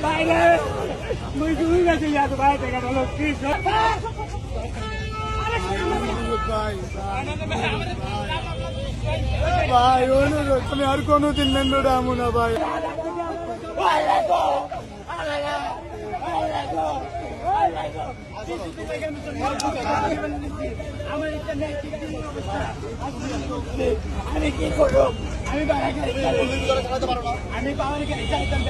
বাইরে মুই তুমি গেছি যাতে বাইরে থেকে বলো কি ভাই অনুরোধ আমি আর কোনোদিন মেন রোডে আমু না ভাই। আমি কি করবো? আমি আমি বাবার গাড়ি চাইতাম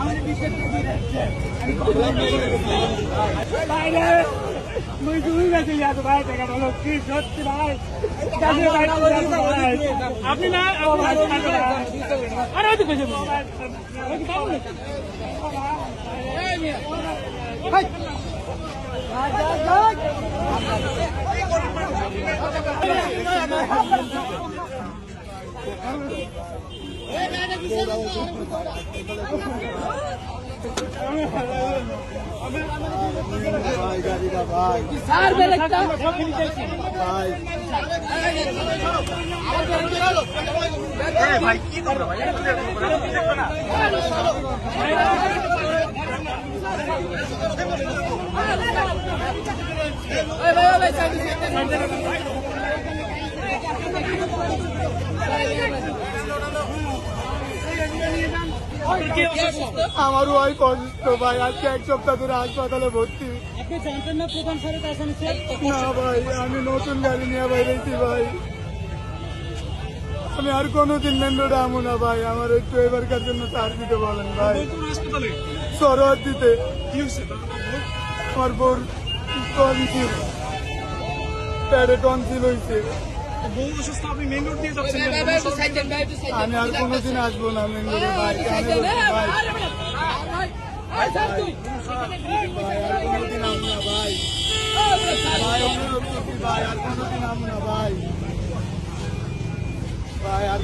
আমার বিশেষ মুই তুমি গেছি যাতে ভাই টাকা বলো কি সত্যি ভাই আপনি না আরে ওই তো কেছে ভাই কি করবো ভাই আমারও ওই অসুস্থ ভাই, আজকে এক সপ্তাহ ধরে হাসপাতালে ভর্তি। না ভাই আমি নতুন গাড়ি নিয়ে বাইরেছি ভাই, আমি আর কোনোদিন মেন রোডে আমু না ভাই। আমার একটু এবারকার জন্য ছাড় দিতে বলেন ভাই। সরোয়ার দিতে আমার বোর টনসিল প্যাডে টনসিল হয়েছে। আমি আর কোনোদিন আসবো না মেন রোডে ভাই। ভাই আর কোনোদিন আমু না ভাই। ভাই অনুরোধ করছি ভাই, আর কোনোদিন আমু না ভাই। ভাই আর